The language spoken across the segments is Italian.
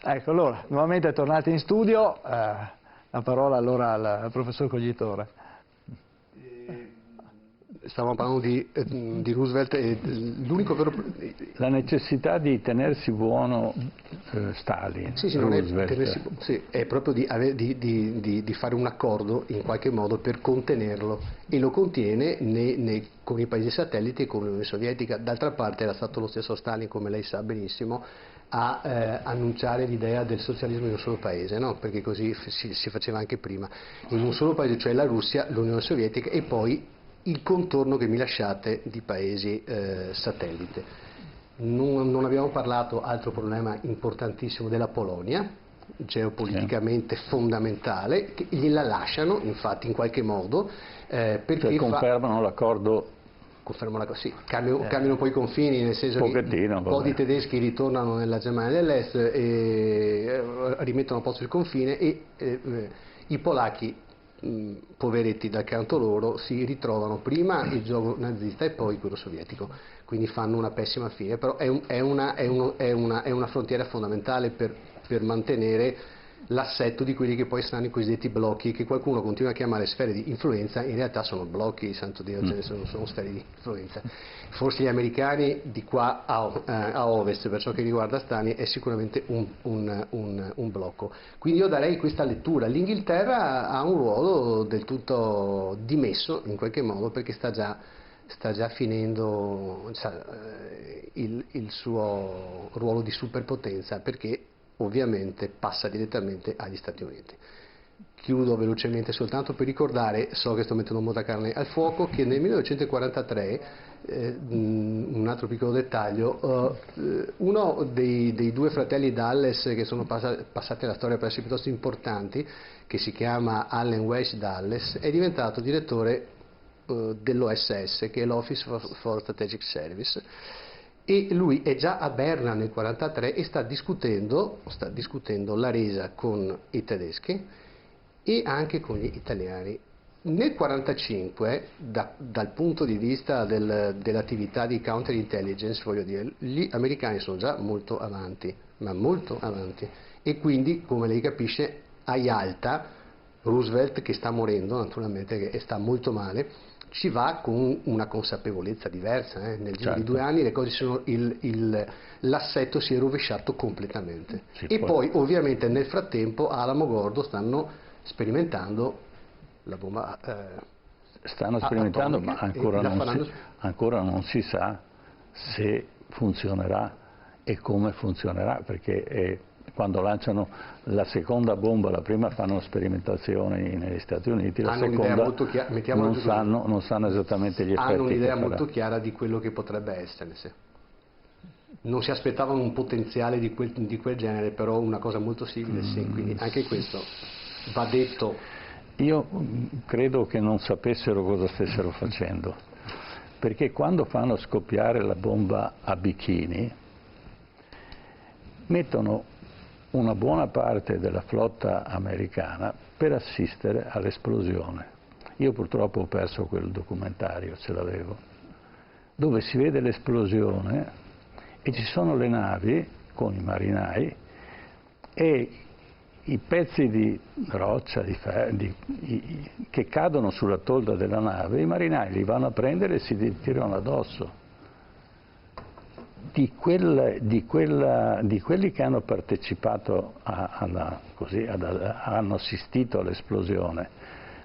Ecco, allora, nuovamente tornati in studio, la parola allora al professor Coglitore. Stavamo parlando di Roosevelt e l'unico vero... La necessità di tenersi buono Stalin, Sì, Roosevelt. è proprio di fare un accordo in qualche modo per contenerlo, e lo contiene con i paesi satelliti e con l'Unione Sovietica. D'altra parte era stato lo stesso Stalin, come lei sa benissimo, a annunciare l'idea del socialismo in un solo paese, no? Perché così si faceva anche prima, in un solo paese, cioè la Russia, l'Unione Sovietica e poi il contorno che mi lasciate di paesi satellite. Non abbiamo parlato, altro problema importantissimo, della Polonia, geopoliticamente fondamentale, che gliela lasciano infatti in qualche modo, perché cioè confermano l'accordo. Sì, cambiano poi i confini, nel senso che un po' di tedeschi ritornano nella Germania dell'Est e rimettono a posto il confine, e i polacchi, poveretti dal canto loro, si ritrovano prima il gioco nazista e poi quello sovietico, quindi fanno una pessima fine. Però è una frontiera fondamentale per mantenere l'assetto di quelli che poi saranno i cosiddetti blocchi, che qualcuno continua a chiamare sfere di influenza. In realtà sono blocchi, santo Dio, sono sfere di influenza. Forse gli americani di qua a ovest, per ciò che riguarda Stalin, è sicuramente un blocco. Quindi io darei questa lettura. L'Inghilterra ha un ruolo del tutto dimesso in qualche modo, perché sta già finendo il suo ruolo di superpotenza, perché ovviamente passa direttamente agli Stati Uniti. Chiudo velocemente soltanto per ricordare, so che sto mettendo molta carne al fuoco, che nel 1943, un altro piccolo dettaglio, uno dei due fratelli Dulles che sono passati alla storia per essere piuttosto importanti, che si chiama Allen Weiss Dulles, è diventato direttore dell'OSS, che è l'Office for Strategic Service, e lui è già a Berna nel 1943 e sta discutendo la resa con i tedeschi e anche con gli italiani. Nel 1945, dal punto di vista dell'attività di counterintelligence, voglio dire, gli americani sono già molto avanti, ma molto avanti, e quindi, come lei capisce, a Yalta Roosevelt, che sta morendo naturalmente e sta molto male, ci va con una consapevolezza diversa. Nel giro di 2 anni le cose l'assetto si è rovesciato completamente. E poi ovviamente nel frattempo a Alamogordo stanno sperimentando la bomba sperimentando, ma atomica, ancora non si sa se funzionerà e come funzionerà, perché quando lanciano la seconda bomba, la prima fanno sperimentazioni negli Stati Uniti, la seconda non sanno esattamente gli effetti. Hanno un'idea molto chiara di quello che potrebbe essere. Non si aspettavano un potenziale di quel genere, però una cosa molto simile sì, quindi anche questo va detto. Io credo che non sapessero cosa stessero facendo, perché quando fanno scoppiare la bomba a Bikini mettono una buona parte della flotta americana per assistere all'esplosione. Io purtroppo ho perso quel documentario, ce l'avevo, dove si vede l'esplosione e ci sono le navi con i marinai e i pezzi di roccia che cadono sulla tolda della nave, i marinai li vanno a prendere e si tirano addosso. Di quelli che hanno partecipato hanno assistito all'esplosione,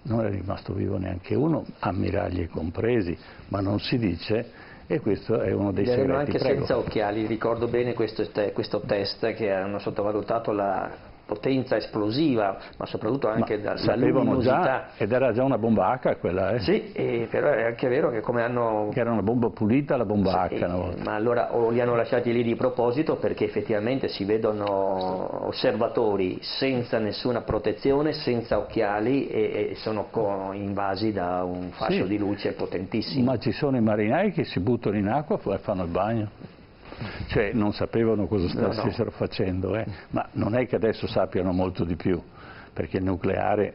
non è rimasto vivo neanche uno, ammiragli compresi, ma non si dice, e questo è uno dei segreti. Anche senza occhiali, ricordo bene questo test che hanno sottovalutato la potenza esplosiva, ma soprattutto anche la luminosità. Già, ed era già una bomba H quella, Sì, però è anche vero che come hanno... Che era una bomba pulita, la bomba H una volta. Ma allora o li hanno lasciati lì di proposito, perché effettivamente si vedono osservatori senza nessuna protezione, senza occhiali, e sono invasi da un fascio di luce potentissimo. Ma ci sono i marinai che si buttano in acqua e fanno il bagno. Cioè non sapevano cosa stessero facendo, ma non è che adesso sappiano molto di più, perché il nucleare,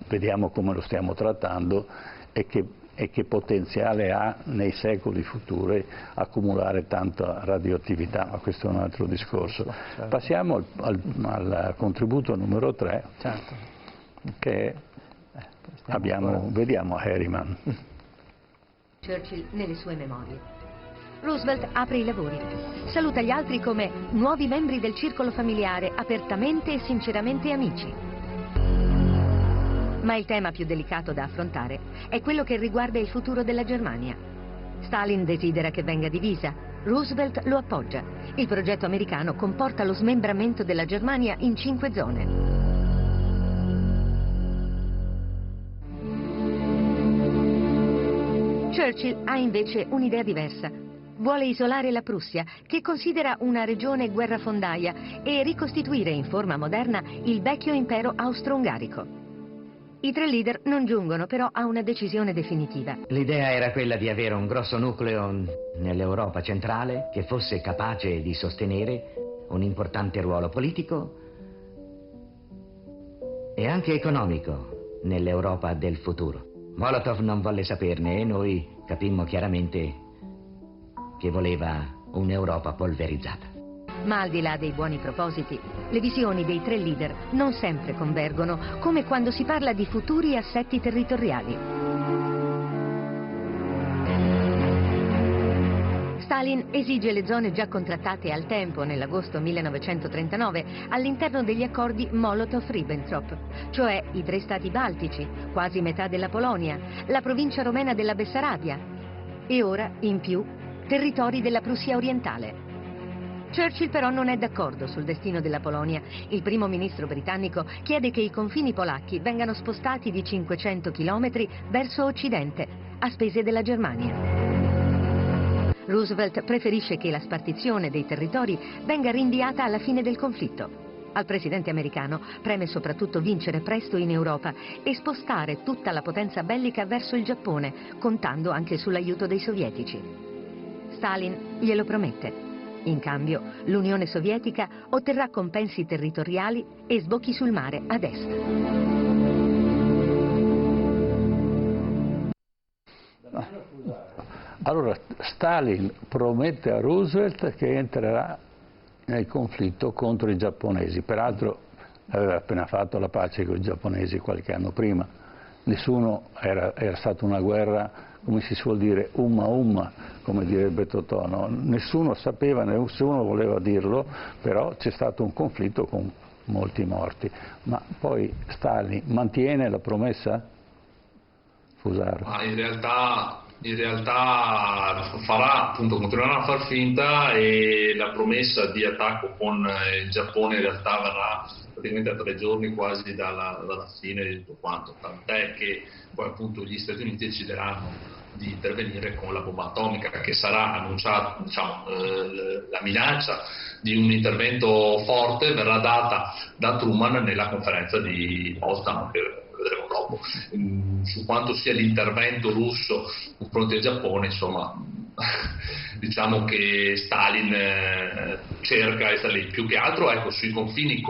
vediamo come lo stiamo trattando, e che e che potenziale ha nei secoli futuri accumulare tanta radioattività, ma questo è un altro discorso. Certo. Passiamo al contributo numero 3, certo. Che vediamo Harriman. Churchill nelle sue memorie. Roosevelt apre i lavori, saluta gli altri come nuovi membri del circolo familiare, apertamente e sinceramente amici. Ma il tema più delicato da affrontare è quello che riguarda il futuro della Germania. Stalin desidera che venga divisa, Roosevelt lo appoggia. Il progetto americano comporta lo smembramento della Germania in 5 zone. Churchill ha invece un'idea diversa. Vuole isolare la Prussia, che considera una regione guerrafondaia, e ricostituire in forma moderna il vecchio impero austro-ungarico. I 3 leader non giungono però a una decisione definitiva. L'idea era quella di avere un grosso nucleo nell'Europa centrale che fosse capace di sostenere un importante ruolo politico e anche economico nell'Europa del futuro. Molotov non volle saperne e noi capimmo chiaramente che voleva un'Europa polverizzata. Ma al di là dei buoni propositi, le visioni dei 3 leader non sempre convergono, come quando si parla di futuri assetti territoriali. Stalin esige le zone già contrattate al tempo nell'agosto 1939 all'interno degli accordi Molotov-Ribbentrop, cioè i 3 stati baltici, quasi metà della Polonia, la provincia romena della Bessarabia e ora, in più, territori della Prussia orientale. Churchill però non è d'accordo sul destino della Polonia. Il primo ministro britannico chiede che i confini polacchi vengano spostati di 500 chilometri verso occidente, a spese della Germania. Roosevelt preferisce che la spartizione dei territori venga rinviata alla fine del conflitto. Al presidente americano preme soprattutto vincere presto in Europa e spostare tutta la potenza bellica verso il Giappone, contando anche sull'aiuto dei sovietici. Stalin glielo promette. In cambio, l'Unione Sovietica otterrà compensi territoriali e sbocchi sul mare ad est. Allora, Stalin promette a Roosevelt che entrerà nel conflitto contro i giapponesi. Peraltro aveva appena fatto la pace con i giapponesi qualche anno prima. Era stata una guerra, come si suol dire, umma, come direbbe Totò, no? Nessuno sapeva, nessuno voleva dirlo, però c'è stato un conflitto con molti morti. Ma poi Stalin mantiene la promessa? Fusaro. Ma in realtà farà, appunto, continuerà a far finta, e la promessa di attacco con il Giappone in realtà verrà praticamente a 3 giorni quasi dalla fine di tutto quanto, tant'è che poi appunto gli Stati Uniti decideranno di intervenire con la bomba atomica, che sarà annunciata, diciamo, la minaccia di un intervento forte verrà data da Truman nella conferenza di Potsdam, che vedremo dopo. Su quanto sia l'intervento russo confronti al Giappone, insomma, diciamo che Stalin cerca di stare lì. Più che altro, ecco, sui confini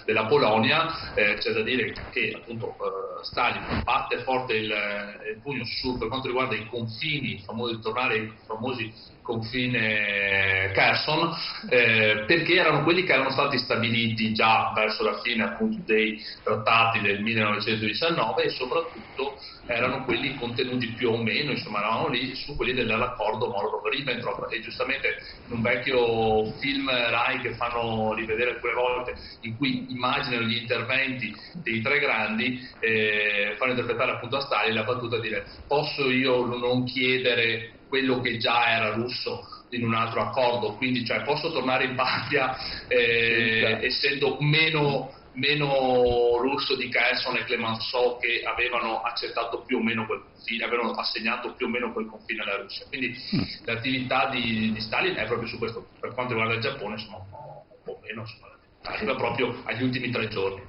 della Polonia c'è da dire che appunto Stalin batte forte il pugno per quanto riguarda i confini, tornare ai famosi confine Kherson, perché erano quelli che erano stati stabiliti già verso la fine appunto dei trattati del 1919, e soprattutto erano quelli contenuti più o meno, insomma, eravamo lì su quelli dell'accordo Molotov-Ribbentrop. E giustamente in un vecchio film Rai che fanno rivedere alcune volte, in cui immaginano gli interventi dei 3 grandi, fanno interpretare appunto a Stalin la battuta di dire: posso io non chiedere quello che già era russo in un altro accordo, quindi cioè posso tornare in patria essendo meno russo di Kherson e Clemenceau, che avevano accettato più o meno quel confine, avevano assegnato più o meno quel confine alla Russia. Quindi l'attività di Stalin è proprio su questo. Per quanto riguarda il Giappone, insomma, un po' meno, insomma, arriva proprio agli ultimi 3 giorni.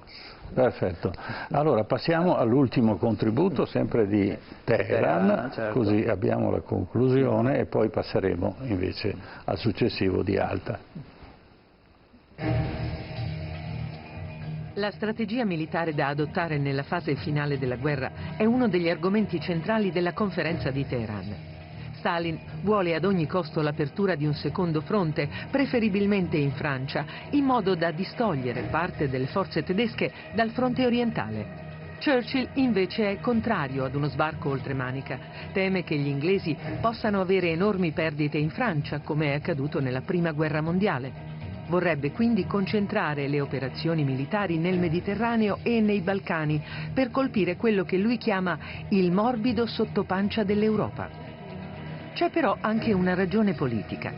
Perfetto, allora passiamo all'ultimo contributo, sempre di Teheran, certo. Così abbiamo la conclusione e poi passeremo invece al successivo di Alta. La strategia militare da adottare nella fase finale della guerra è uno degli argomenti centrali della conferenza di Teheran. Stalin vuole ad ogni costo l'apertura di un secondo fronte, preferibilmente in Francia, in modo da distogliere parte delle forze tedesche dal fronte orientale. Churchill invece è contrario ad uno sbarco oltremanica, teme che gli inglesi possano avere enormi perdite in Francia, come è accaduto nella Prima Guerra Mondiale. Vorrebbe quindi concentrare le operazioni militari nel Mediterraneo e nei Balcani per colpire quello che lui chiama il morbido sottopancia dell'Europa. C'è però anche una ragione politica.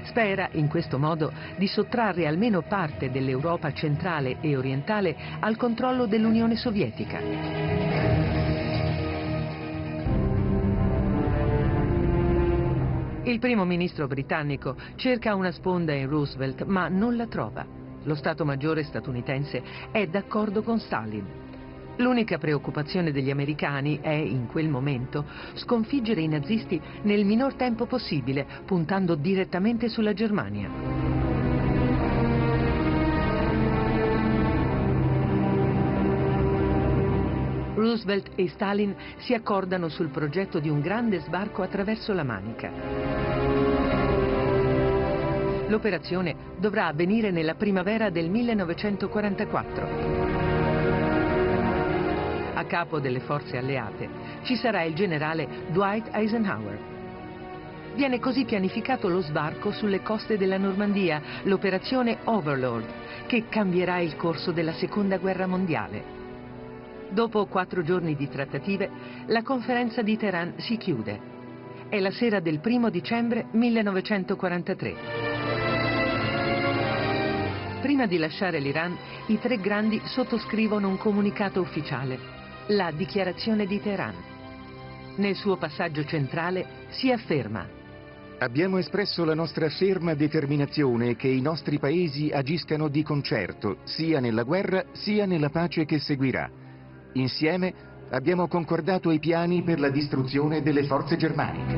Spera in questo modo di sottrarre almeno parte dell'Europa centrale e orientale al controllo dell'Unione Sovietica. Il primo ministro britannico cerca una sponda in Roosevelt, ma non la trova. Lo Stato Maggiore statunitense è d'accordo con Stalin. L'unica preoccupazione degli americani è, in quel momento, sconfiggere i nazisti nel minor tempo possibile, puntando direttamente sulla Germania. Roosevelt e Stalin si accordano sul progetto di un grande sbarco attraverso la Manica. L'operazione dovrà avvenire nella primavera del 1944. A capo delle forze alleate ci sarà il generale Dwight Eisenhower. Viene così pianificato lo sbarco sulle coste della Normandia, l'operazione Overlord, che cambierà il corso della Seconda Guerra Mondiale. Dopo 4 giorni di trattative, la conferenza di Teheran si chiude. È la sera del 1° dicembre 1943. Prima di lasciare l'Iran, i 3 grandi sottoscrivono un comunicato ufficiale, la Dichiarazione di Teheran. Nel suo passaggio centrale si afferma: abbiamo espresso la nostra ferma determinazione che i nostri paesi agiscano di concerto, sia nella guerra sia nella pace che seguirà. Insieme abbiamo concordato i piani per la distruzione delle forze germaniche.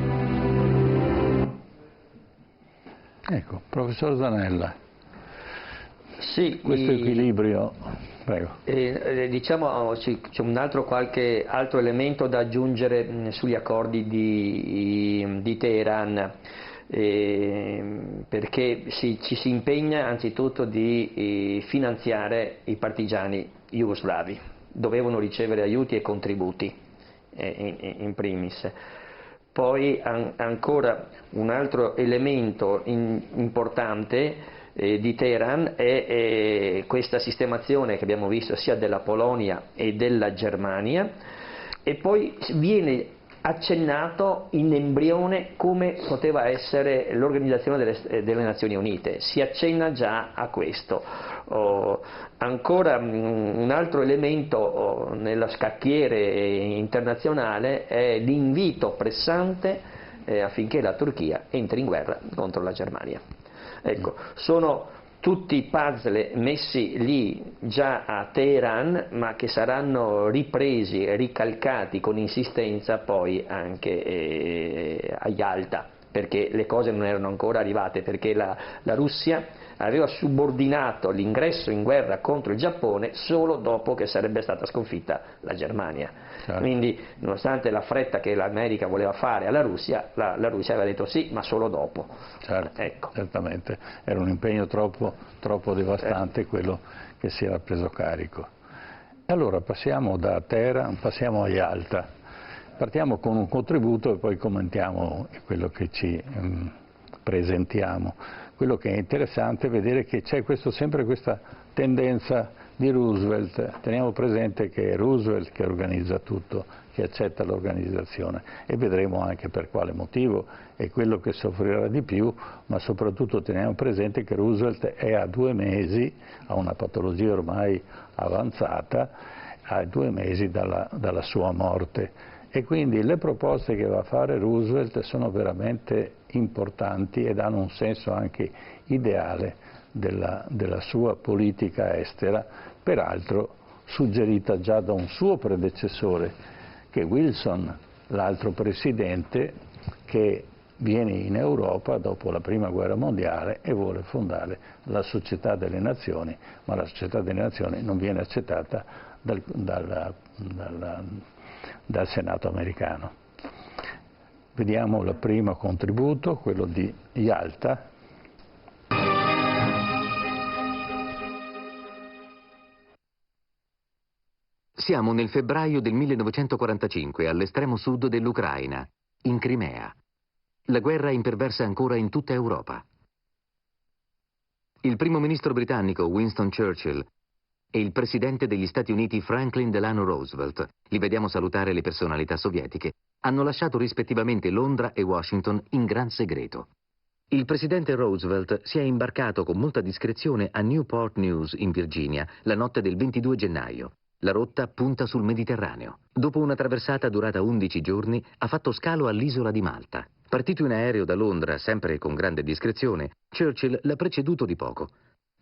Ecco, professor Zanella, sì, questo equilibrio, prego. Diciamo c'è qualche altro elemento da aggiungere sugli accordi di Teheran, perché ci si impegna anzitutto di finanziare i partigiani jugoslavi. Dovevano ricevere aiuti e contributi in primis. Poi ancora un altro elemento importante di Teheran è questa sistemazione che abbiamo visto sia della Polonia e della Germania, e poi viene accennato in embrione come poteva essere l'organizzazione delle Nazioni Unite, si accenna già a questo. Ancora un altro elemento nella scacchiere internazionale è l'invito pressante affinché la Turchia entri in guerra contro la Germania. Ecco, sono tutti puzzle messi lì già a Teheran, ma che saranno ripresi e ricalcati con insistenza poi anche a Yalta, perché le cose non erano ancora arrivate, perché la Russia aveva subordinato l'ingresso in guerra contro il Giappone solo dopo che sarebbe stata sconfitta la Germania. Certo. Quindi, nonostante la fretta che l'America voleva fare alla Russia, la Russia aveva detto sì, ma solo dopo. Certo, ecco. Certamente, era un impegno troppo devastante quello che si era preso carico. E allora passiamo da Teheran, passiamo a Yalta. Partiamo con un contributo e poi commentiamo quello che ci presentiamo. Quello che è interessante è vedere che c'è sempre questa tendenza di Roosevelt. Teniamo presente che è Roosevelt che organizza tutto, che accetta l'organizzazione, e vedremo anche per quale motivo è quello che soffrirà di più, ma soprattutto teniamo presente che Roosevelt è a 2 mesi, ha una patologia ormai avanzata, a 2 mesi dalla sua morte. E quindi le proposte che va a fare Roosevelt sono veramente importanti ed hanno un senso anche ideale della sua politica estera, peraltro suggerita già da un suo predecessore, che è Wilson, l'altro presidente, che viene in Europa dopo la Prima Guerra Mondiale e vuole fondare la Società delle Nazioni, ma la Società delle Nazioni non viene accettata dal Senato americano. Vediamo il primo contributo, quello di Yalta. Siamo nel febbraio del 1945 all'estremo sud dell'Ucraina, in Crimea. La guerra imperversa ancora in tutta Europa. Il primo ministro britannico Winston Churchill e il presidente degli Stati Uniti Franklin Delano Roosevelt, li vediamo salutare le personalità sovietiche, hanno lasciato rispettivamente Londra e Washington in gran segreto. Il presidente Roosevelt si è imbarcato con molta discrezione a Newport News in Virginia la notte del 22 gennaio. La rotta punta sul Mediterraneo. Dopo una traversata durata 11 giorni, ha fatto scalo all'isola di Malta. Partito in aereo da Londra, sempre con grande discrezione, Churchill l'ha preceduto di poco.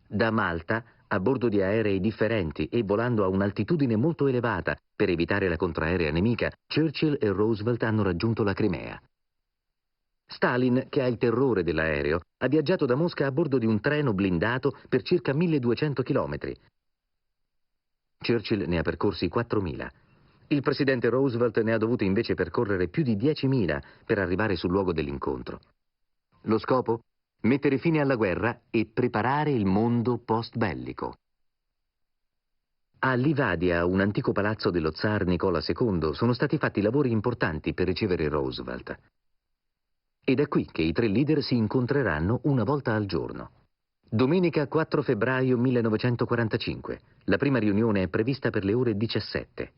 Da Malta, a bordo di aerei differenti e volando a un'altitudine molto elevata per evitare la contraerea nemica, Churchill e Roosevelt hanno raggiunto la Crimea. Stalin, che ha il terrore dell'aereo, ha viaggiato da Mosca a bordo di un treno blindato per circa 1200 chilometri. Churchill ne ha percorsi 4.000. Il presidente Roosevelt ne ha dovuto invece percorrere più di 10.000 per arrivare sul luogo dell'incontro. Lo scopo? Mettere fine alla guerra e preparare il mondo post-bellico. A Livadia, un antico palazzo dello zar Nicola II, sono stati fatti lavori importanti per ricevere Roosevelt. Ed è qui che i tre leader si incontreranno una volta al giorno. Domenica 4 febbraio 1945. La prima riunione è prevista per le ore 17.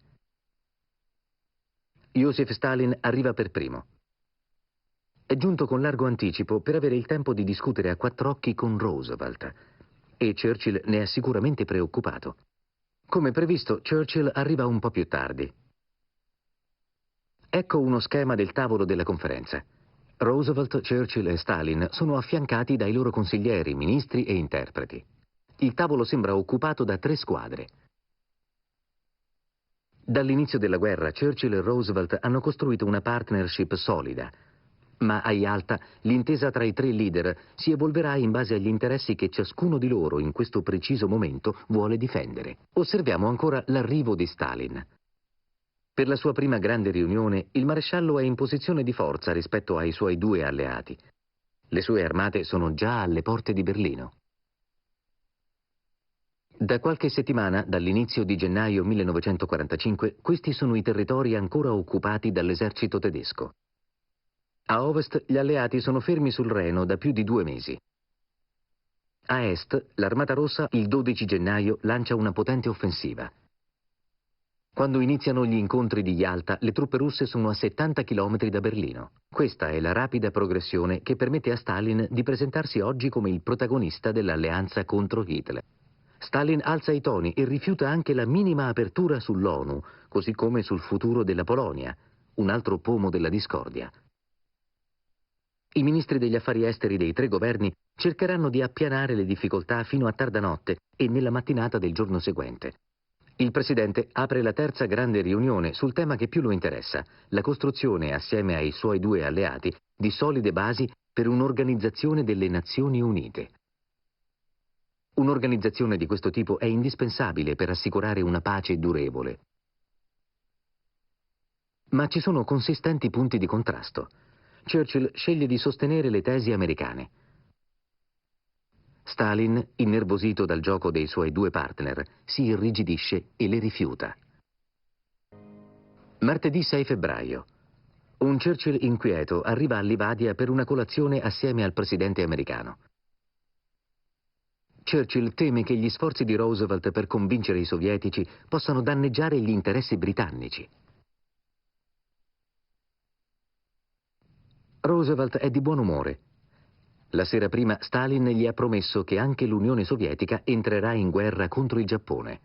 Joseph Stalin arriva per primo. È giunto con largo anticipo per avere il tempo di discutere a quattro occhi con Roosevelt. E Churchill ne è sicuramente preoccupato. Come previsto, Churchill arriva un po' più tardi. Ecco uno schema del tavolo della conferenza. Roosevelt, Churchill e Stalin sono affiancati dai loro consiglieri, ministri e interpreti. Il tavolo sembra occupato da 3 squadre. Dall'inizio della guerra, Churchill e Roosevelt hanno costruito una partnership solida, ma a Yalta l'intesa tra i tre leader si evolverà in base agli interessi che ciascuno di loro in questo preciso momento vuole difendere. Osserviamo ancora l'arrivo di Stalin. Per la sua prima grande riunione, il maresciallo è in posizione di forza rispetto ai suoi 2 alleati. Le sue armate sono già alle porte di Berlino. Da qualche settimana, dall'inizio di gennaio 1945, questi sono i territori ancora occupati dall'esercito tedesco. A ovest gli alleati sono fermi sul Reno da più di 2 mesi. A est, l'Armata Rossa il 12 gennaio lancia una potente offensiva. Quando iniziano gli incontri di Yalta, le truppe russe sono a 70 km da Berlino. Questa è la rapida progressione che permette a Stalin di presentarsi oggi come il protagonista dell'alleanza contro Hitler. Stalin alza i toni e rifiuta anche la minima apertura sull'ONU, così come sul futuro della Polonia, un altro pomo della discordia. I ministri degli affari esteri dei 3 governi cercheranno di appianare le difficoltà fino a tarda notte e nella mattinata del giorno seguente. Il presidente apre la terza grande riunione sul tema che più lo interessa, la costruzione, assieme ai suoi 2 alleati, di solide basi per un'organizzazione delle Nazioni Unite. Un'organizzazione di questo tipo è indispensabile per assicurare una pace durevole. Ma ci sono consistenti punti di contrasto. Churchill sceglie di sostenere le tesi americane. Stalin, innervosito dal gioco dei suoi 2 partner, si irrigidisce e le rifiuta. Martedì 6 febbraio. Un Churchill inquieto arriva a Livadia per una colazione assieme al presidente americano. Churchill teme che gli sforzi di Roosevelt per convincere i sovietici possano danneggiare gli interessi britannici. Roosevelt è di buon umore. La sera prima Stalin gli ha promesso che anche l'Unione Sovietica entrerà in guerra contro il Giappone.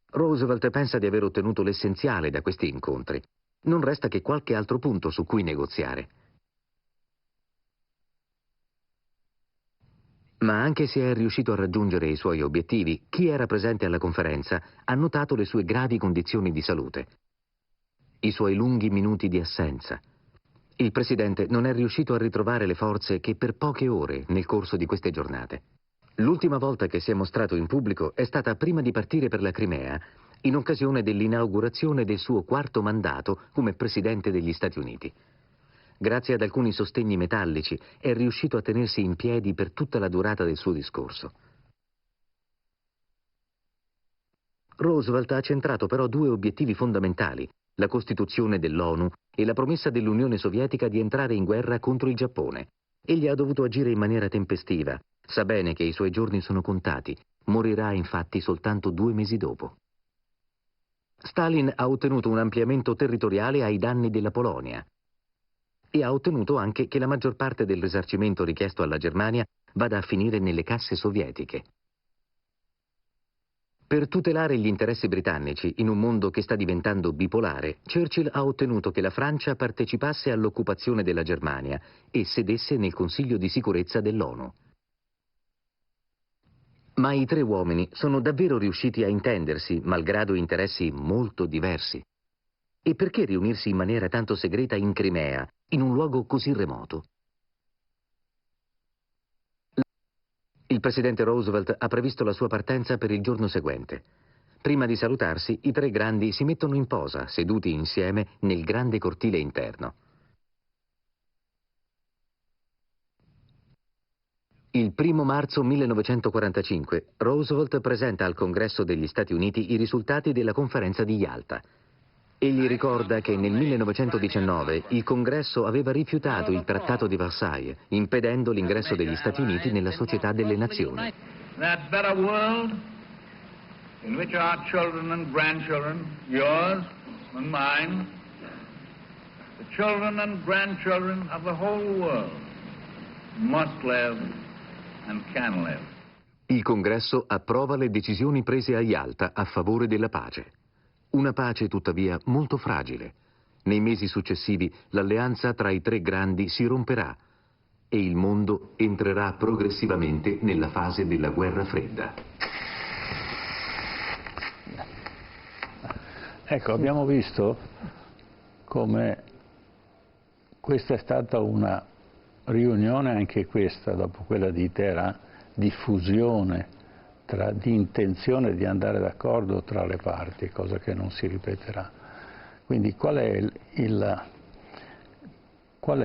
Roosevelt pensa di aver ottenuto l'essenziale da questi incontri. Non resta che qualche altro punto su cui negoziare. Ma anche se è riuscito a raggiungere i suoi obiettivi, chi era presente alla conferenza ha notato le sue gravi condizioni di salute. I suoi lunghi minuti di assenza. Il presidente non è riuscito a ritrovare le forze che per poche ore nel corso di queste giornate. L'ultima volta che si è mostrato in pubblico è stata prima di partire per la Crimea, in occasione dell'inaugurazione del suo quarto mandato come presidente degli Stati Uniti. Grazie ad alcuni sostegni metallici è riuscito a tenersi in piedi per tutta la durata del suo discorso. Roosevelt ha centrato però due obiettivi fondamentali: la costituzione dell'ONU e la promessa dell'Unione Sovietica di entrare in guerra contro il Giappone. Egli ha dovuto agire in maniera tempestiva. Sa bene che i suoi giorni sono contati. Morirà infatti soltanto 2 mesi dopo. Stalin ha ottenuto un ampliamento territoriale ai danni della Polonia e ha ottenuto anche che la maggior parte del risarcimento richiesto alla Germania vada a finire nelle casse sovietiche. Per tutelare gli interessi britannici in un mondo che sta diventando bipolare, Churchill ha ottenuto che la Francia partecipasse all'occupazione della Germania e sedesse nel Consiglio di sicurezza dell'ONU. Ma i tre uomini sono davvero riusciti a intendersi, malgrado interessi molto diversi. E perché riunirsi in maniera tanto segreta in Crimea, in un luogo così remoto? Il presidente Roosevelt ha previsto la sua partenza per il giorno seguente. Prima di salutarsi, i tre grandi si mettono in posa, seduti insieme nel grande cortile interno. Il 1° marzo 1945 Roosevelt presenta al Congresso degli Stati Uniti i risultati della conferenza di Yalta. Egli ricorda che nel 1919 il Congresso aveva rifiutato il Trattato di Versailles, impedendo l'ingresso degli Stati Uniti nella Società delle Nazioni. That better world in which our children and grandchildren, yours and mine, the children and grandchildren of the whole world must live and can live. Il Congresso approva le decisioni prese a Yalta a favore della pace. Una pace tuttavia molto fragile. Nei mesi successivi l'alleanza tra i tre grandi si romperà e il mondo entrerà progressivamente nella fase della guerra fredda. Ecco, abbiamo visto come questa è stata una riunione, anche questa, dopo quella di Teheran, di fusione, di intenzione di andare d'accordo tra le parti, cosa che non si ripeterà. Quindi qual è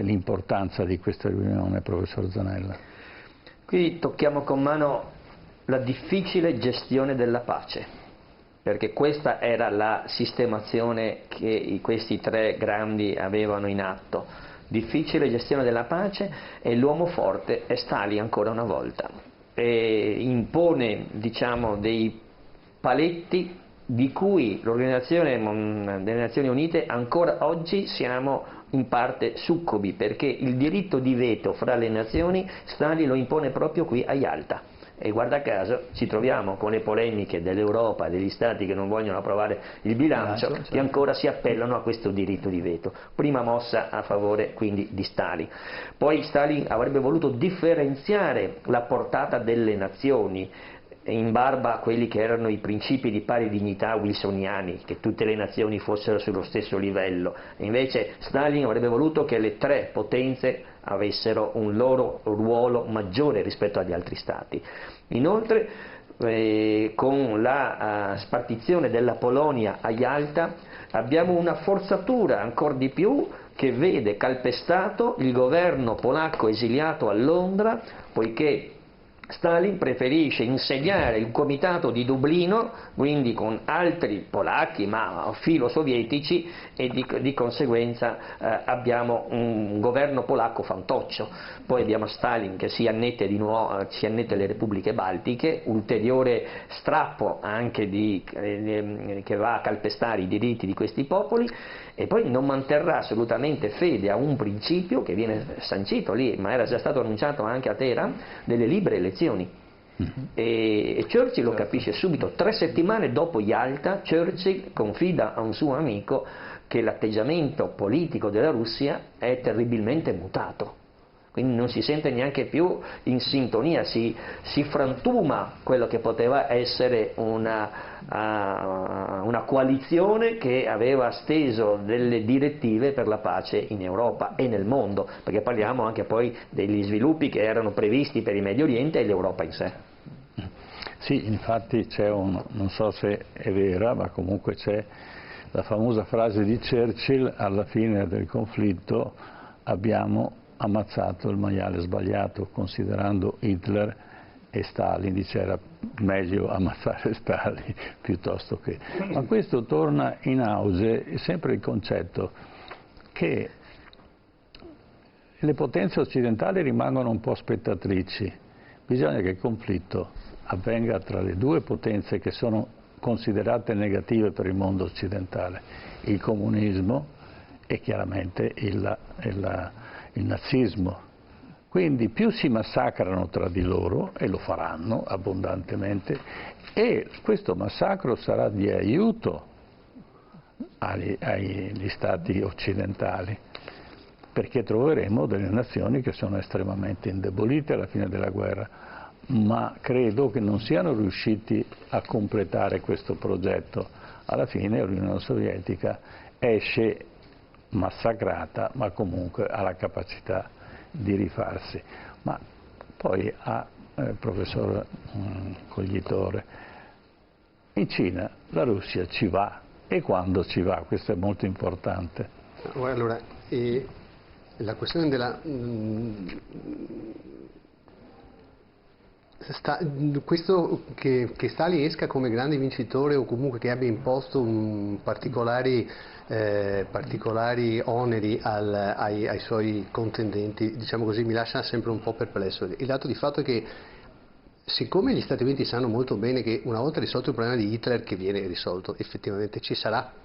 l'importanza di questa riunione, professor Zanella? Qui tocchiamo con mano la difficile gestione della pace, perché questa era la sistemazione che questi tre grandi avevano in atto. Difficile gestione della pace, e l'uomo forte è Stalin ancora una volta. E impone, diciamo, dei paletti di cui l'Organizzazione delle Nazioni Unite ancora oggi siamo in parte succubi, perché il diritto di veto fra le nazioni Stalin lo impone proprio qui a Yalta. E guarda caso ci troviamo con le polemiche dell'Europa e degli Stati che non vogliono approvare il bilancio, che ancora si appellano a questo diritto di veto. Prima mossa a favore quindi di Stalin. Poi Stalin avrebbe voluto differenziare la portata delle nazioni in barba a quelli che erano i principi di pari dignità wilsoniani, che tutte le nazioni fossero sullo stesso livello. Invece Stalin avrebbe voluto che le tre potenze avessero un loro ruolo maggiore rispetto agli altri stati. Inoltre con la spartizione della Polonia a Yalta abbiamo una forzatura ancora di più, che vede calpestato il governo polacco esiliato a Londra, poiché Stalin preferisce insediare il comitato di Dublino, quindi con altri polacchi ma filo-sovietici, e di conseguenza abbiamo un governo polacco fantoccio. Poi abbiamo Stalin che si annette di nuovo, si annette le repubbliche baltiche, ulteriore strappo anche che va a calpestare i diritti di questi popoli, e poi non manterrà assolutamente fede a un principio che viene sancito lì, ma era già stato annunciato anche a Teheran, delle libere elezioni. E Churchill lo capisce subito. 3 settimane dopo Yalta Churchill confida a un suo amico che l'atteggiamento politico della Russia è terribilmente mutato. quindi non si sente neanche più in sintonia, si frantuma quello che poteva essere una coalizione che aveva steso delle direttive per la pace in Europa e nel mondo, perché parliamo anche poi degli sviluppi che erano previsti per il Medio Oriente e l'Europa in sé. Sì, infatti c'è non so se è vera, ma comunque c'è la famosa frase di Churchill: alla fine del conflitto abbiamo ammazzato il maiale sbagliato, considerando Hitler e Stalin, dice era meglio ammazzare Stalin piuttosto che... Ma questo torna in auge sempre il concetto che le potenze occidentali rimangono un po' spettatrici, bisogna che il conflitto avvenga tra le due potenze che sono considerate negative per il mondo occidentale, il comunismo e chiaramente il nazismo. Quindi più si massacrano tra di loro, e lo faranno abbondantemente, e questo massacro sarà di aiuto agli stati occidentali, perché troveremo delle nazioni che sono estremamente indebolite alla fine della guerra, ma credo che non siano riusciti a completare questo progetto. Alla fine l'Unione Sovietica esce massacrata, ma comunque ha la capacità di rifarsi. Ma poi professor Coglitore, in Cina la Russia ci va, e quando ci va? Questo è molto importante. Allora, la questione della... questo che Stalin esca come grande vincitore, o comunque che abbia imposto particolari oneri ai suoi contendenti, diciamo così, mi lascia sempre un po' perplesso. Il dato di fatto è che, siccome gli Stati Uniti sanno molto bene che una volta risolto il problema di Hitler, che viene risolto, effettivamente ci sarà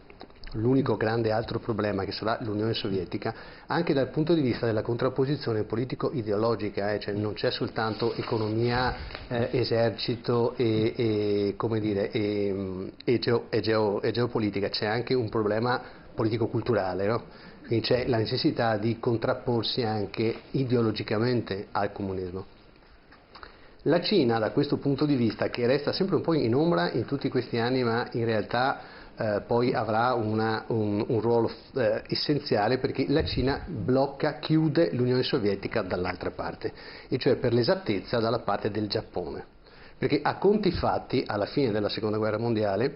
l'unico grande altro problema, che sarà l'Unione Sovietica, anche dal punto di vista della contrapposizione politico-ideologica, cioè non c'è soltanto economia, esercito e geopolitica, c'è anche un problema politico-culturale, no? Quindi c'è la necessità di contrapporsi anche ideologicamente al comunismo. La Cina, da questo punto di vista, che resta sempre un po' in ombra in tutti questi anni, ma in realtà poi avrà un ruolo essenziale, perché la Cina chiude l'Unione Sovietica dall'altra parte, e cioè per l'esattezza dalla parte del Giappone, perché a conti fatti alla fine della seconda guerra mondiale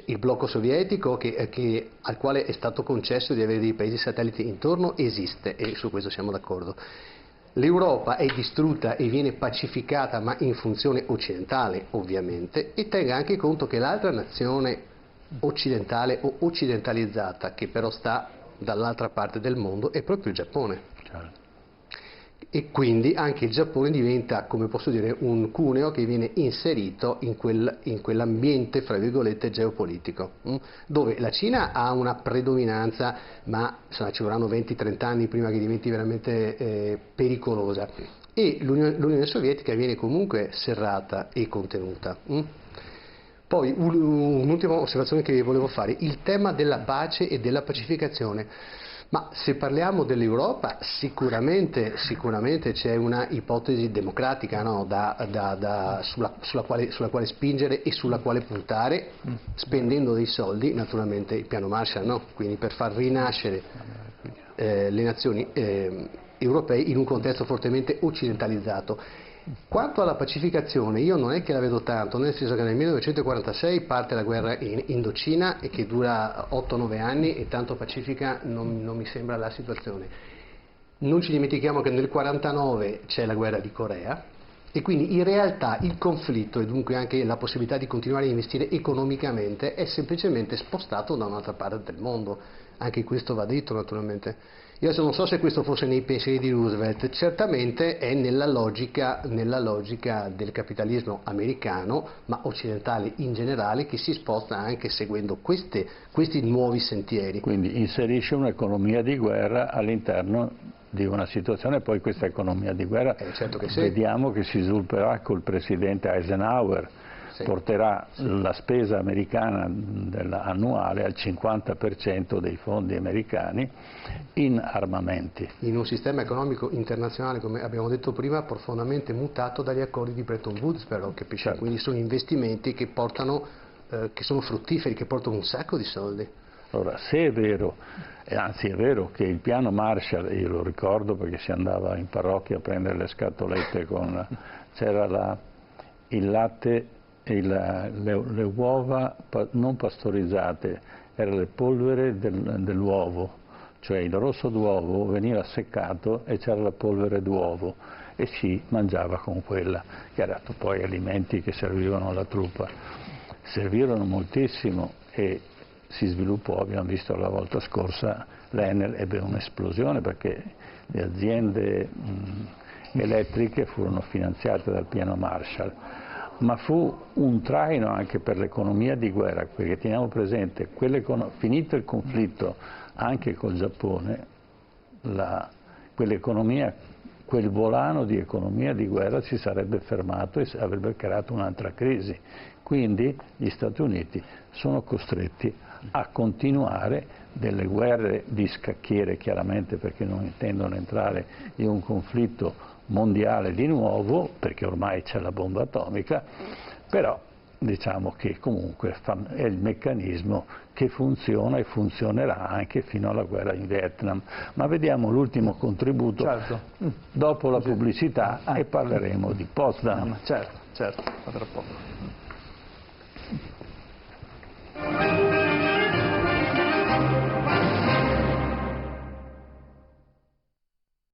il blocco sovietico al quale è stato concesso di avere dei paesi satelliti intorno esiste, e su questo siamo d'accordo. L'Europa è distrutta e viene pacificata, ma in funzione occidentale ovviamente, e tenga anche conto che l'altra nazione occidentale o occidentalizzata che però sta dall'altra parte del mondo è proprio il Giappone. Certo. E quindi anche il Giappone diventa, come posso dire, un cuneo che viene inserito in quell'ambiente, fra virgolette, geopolitico, dove la Cina ha una predominanza, ma insomma, ci vorranno 20-30 anni prima che diventi veramente pericolosa, e l'Unione Sovietica viene comunque serrata e contenuta. Poi un'ultima osservazione che volevo fare, il tema della pace e della pacificazione. Ma se parliamo dell'Europa, sicuramente c'è una ipotesi democratica, no? sulla quale spingere e sulla quale puntare, spendendo dei soldi, naturalmente il piano Marshall, no? Quindi per far rinascere le nazioni europee in un contesto fortemente occidentalizzato. Quanto alla pacificazione, io non è che la vedo tanto, nel senso che nel 1946 parte la guerra in Indocina, e che dura 8-9 anni, e tanto pacifica non mi sembra la situazione. Non ci dimentichiamo che nel 1949 c'è la guerra di Corea, e quindi in realtà il conflitto, e dunque anche la possibilità di continuare a investire economicamente, è semplicemente spostato da un'altra parte del mondo. Anche questo va detto, naturalmente. Io non so se questo fosse nei pensieri di Roosevelt, certamente è nella logica del capitalismo americano, ma occidentale in generale, che si sposta anche seguendo questi nuovi sentieri. Quindi inserisce un'economia di guerra all'interno di una situazione, poi questa economia di guerra certo che sì. Vediamo che si svilupperà col presidente Eisenhower, porterà la spesa americana annuale al 50% dei fondi americani in armamenti. In un sistema economico internazionale, come abbiamo detto prima, profondamente mutato dagli accordi di Bretton Woods, però, capisci? Certo. Quindi sono investimenti che che sono fruttiferi, che portano un sacco di soldi. Allora, se è vero, anzi è vero che il piano Marshall, io lo ricordo perché si andava in parrocchia a prendere le scatolette c'era il latte e le uova non pastorizzate, erano le polvere dell'uovo, cioè il rosso d'uovo veniva seccato e c'era la polvere d'uovo e si mangiava con quella, che erano poi alimenti che servivano alla truppa. Servirono moltissimo e si sviluppò, abbiamo visto la volta scorsa, l'Enel ebbe un'esplosione perché le aziende elettriche furono finanziate dal piano Marshall, ma fu un traino anche per l'economia di guerra, perché teniamo presente, finito il conflitto anche col Giappone, quell'economia, quel volano di economia di guerra si sarebbe fermato e avrebbe creato un'altra crisi. Quindi gli Stati Uniti sono costretti a continuare delle guerre di scacchiere, chiaramente perché non intendono entrare in un conflitto mondiale di nuovo, perché ormai c'è la bomba atomica, però diciamo che comunque è il meccanismo che funziona e funzionerà anche fino alla guerra in Vietnam. Ma vediamo l'ultimo contributo, certo, dopo la pubblicità e parleremo di Potsdam. Certo, a tra poco.